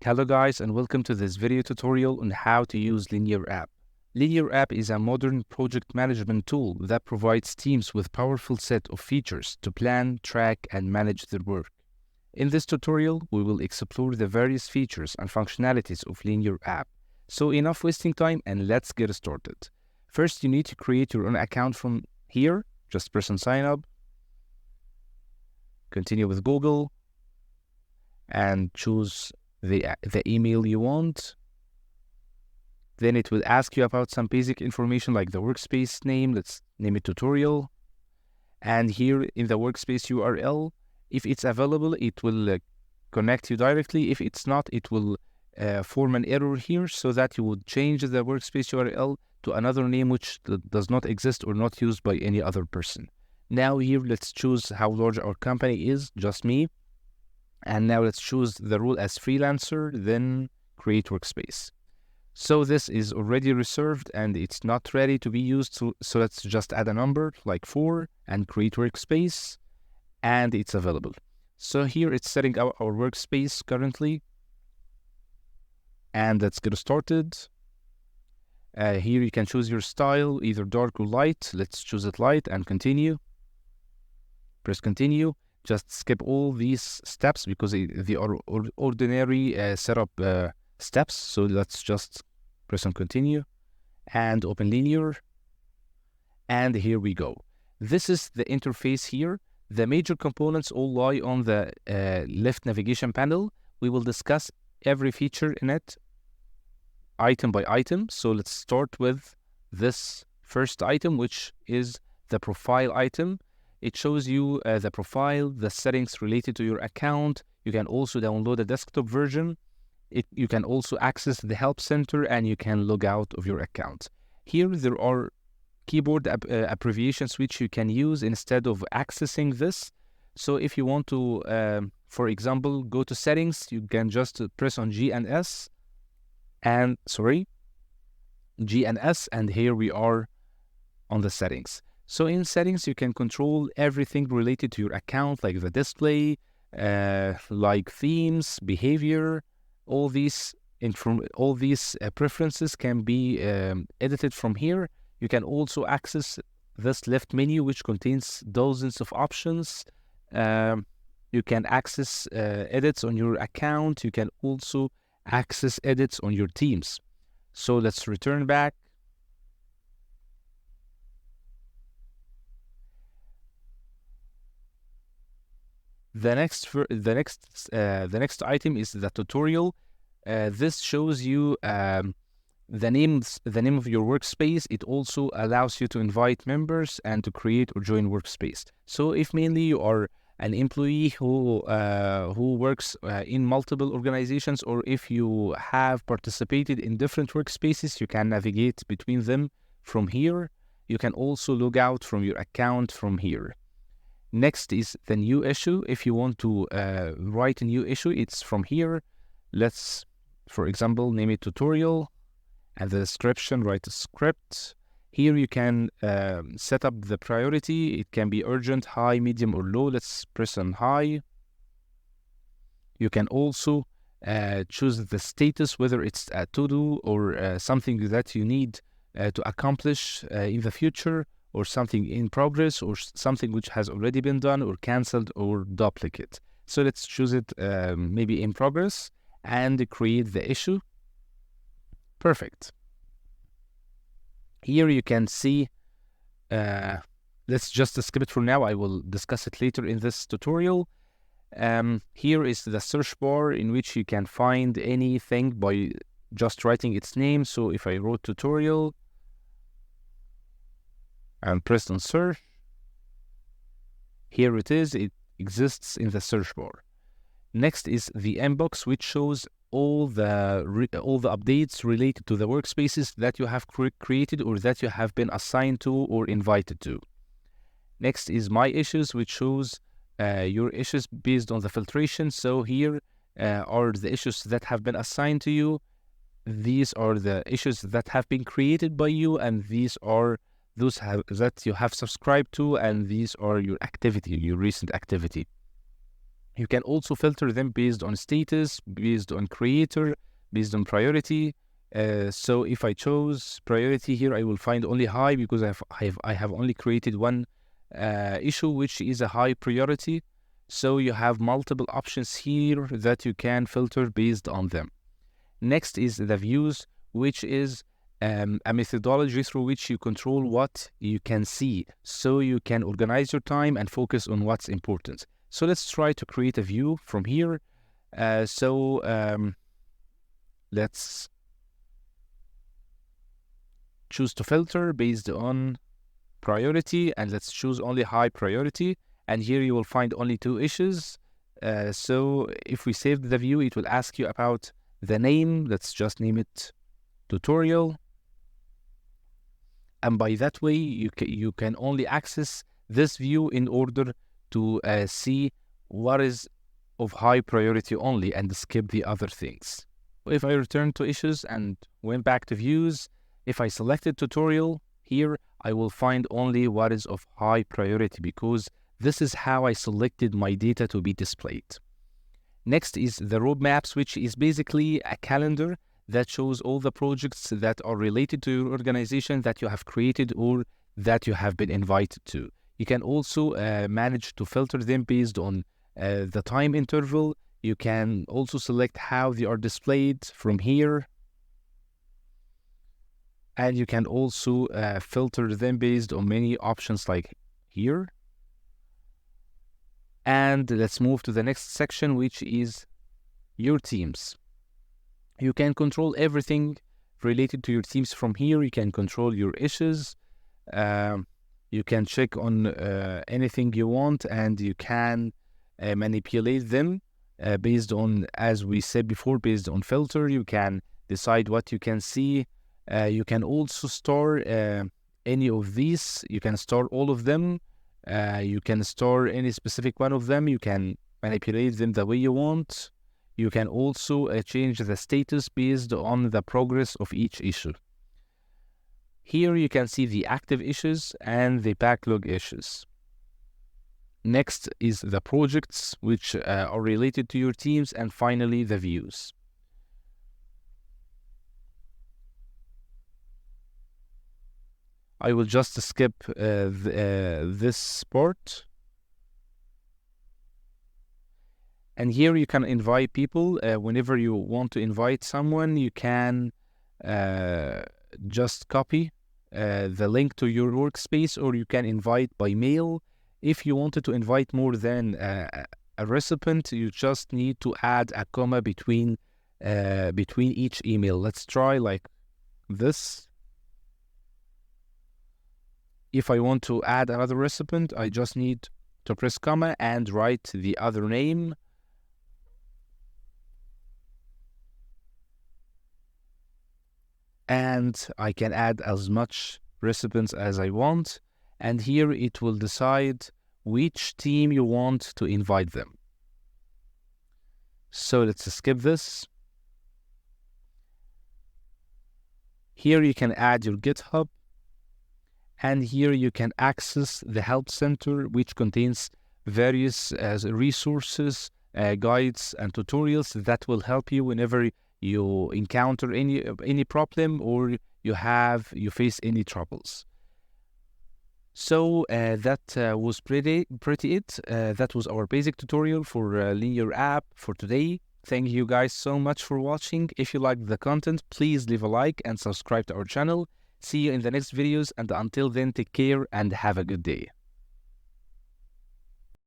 Hello guys and welcome to this video tutorial on how to use Linear App. Linear App is a modern project management tool that provides teams with powerful set of features to plan, track, and manage their work. In this tutorial, we will explore the various features and functionalities of Linear App. So enough wasting time and let's get started. First, you need to create your own account from here. Just press on sign up, continue with Google, and choose the email you want. Then it will ask you about some basic information like the workspace name. Let's name it tutorial. And here in the workspace URL, if it's available, it will connect you directly. If it's not, it will form an error here so that you would change the workspace URL to another name which does not exist or not used by any other person. Now here, let's choose how large our company is, just me. And now let's choose the role as freelancer, then create workspace. So this is already reserved and it's not ready to be used. So let's just add a number like 4 and create workspace, and it's available. So here it's setting up our workspace currently. And let's get started. Here you can choose your style, either dark or light. Let's choose it light and continue. Press continue. Just skip all these steps because they are ordinary setup steps. So let's just press on continue and open Linear. And here we go. This is the interface here. The major components all lie on the left navigation panel. We will discuss every feature in it item by item. So let's start with this first item, which is the profile item. It shows you the profile, the settings related to your account. You can also download a desktop version. You can also access the help center and you can log out of your account. Here there are keyboard abbreviations which you can use instead of accessing this. So if you want to, for example, go to settings, you can just press on G and S, and here we are on the settings. So in settings, you can control everything related to your account, like the display, like themes, behavior. All these preferences can be edited from here. You can also access this left menu, which contains dozens of options. You can access edits on your account. You can also access edits on your teams. So let's return back. The next item is the tutorial. This shows you the name of your workspace. It also allows you to invite members and to create or join workspace. So if mainly you are an employee who works in multiple organizations, or if you have participated in different workspaces, you can navigate between them from here. You can also log out from your account from here. Next is the new issue. If you want to write a new issue, it's from here. Let's, for example, name it tutorial, and the description, write a script. Here you can set up the priority. It can be urgent, high, medium, or low. Let's press on high. You can also choose the status, whether it's a to-do or something that you need to accomplish in the future, or something in progress, or something which has already been done or cancelled or duplicate. So let's choose it maybe in progress and create the issue. Perfect. Here you can see, let's just skip it for now. I will discuss it later in this tutorial. Here is the search bar in which you can find anything by just writing its name. So if I wrote tutorial and pressed on search, here it is. It exists in the search bar. Next is the inbox, which shows all the updates related to the workspaces that you have created or that you have been assigned to or invited to. Next is my issues, which shows your issues based on the filtration. So here are the issues that have been assigned to you. These are the issues that have been created by you, and these are those that you have subscribed to, and these are your activity, your recent activity. You can also filter them based on status, based on creator, based on priority. So if I chose priority here, I will find only high because I have only created one issue, which is a high priority. So you have multiple options here that you can filter based on them. Next is the views, which is a methodology through which you control what you can see, so you can organize your time and focus on what's important. So let's try to create a view from here. Let's choose to filter based on priority, and let's choose only high priority. And here you will find only 2 issues. So if we save the view, it will ask you about the name. Let's just name it tutorial. And by that way, you can only access this view in order to see what is of high priority only and skip the other things. If I return to issues and went back to views, if I selected tutorial here, I will find only what is of high priority because this is how I selected my data to be displayed. Next is the roadmaps, which is basically a calendar that shows all the projects that are related to your organization that you have created or that you have been invited to. You can also manage to filter them based on the time interval. You can also select how they are displayed from here. And you can also filter them based on many options like here. And let's move to the next section, which is your teams. You can control everything related to your teams from here. You can control your issues. You can check on anything you want, and you can manipulate them based on, as we said before, based on filter. You can decide what you can see. You can also store any of these. You can store all of them. You can store any specific one of them. You can manipulate them the way you want. You can also change the status based on the progress of each issue. Here you can see the active issues and the backlog issues. Next is the projects which are related to your teams, and finally the views. I will just skip this part. And here you can invite people. Whenever you want to invite someone, you can just copy the link to your workspace, or you can invite by mail. If you wanted to invite more than a recipient, you just need to add a comma between each email. Let's try like this. If I want to add another recipient, I just need to press comma and write the other name. And I can add as much recipients as I want. And here it will decide which team you want to invite them. So let's skip this. Here you can add your GitHub. And here you can access the help center, which contains various resources, guides, and tutorials that will help you whenever you encounter any problem or you face any troubles. So that was pretty it. That was our basic tutorial for Linear app for today. Thank you guys so much for watching. If you liked the content, please leave a like and subscribe to our channel. See you in the next videos, and until then, take care and have a good day.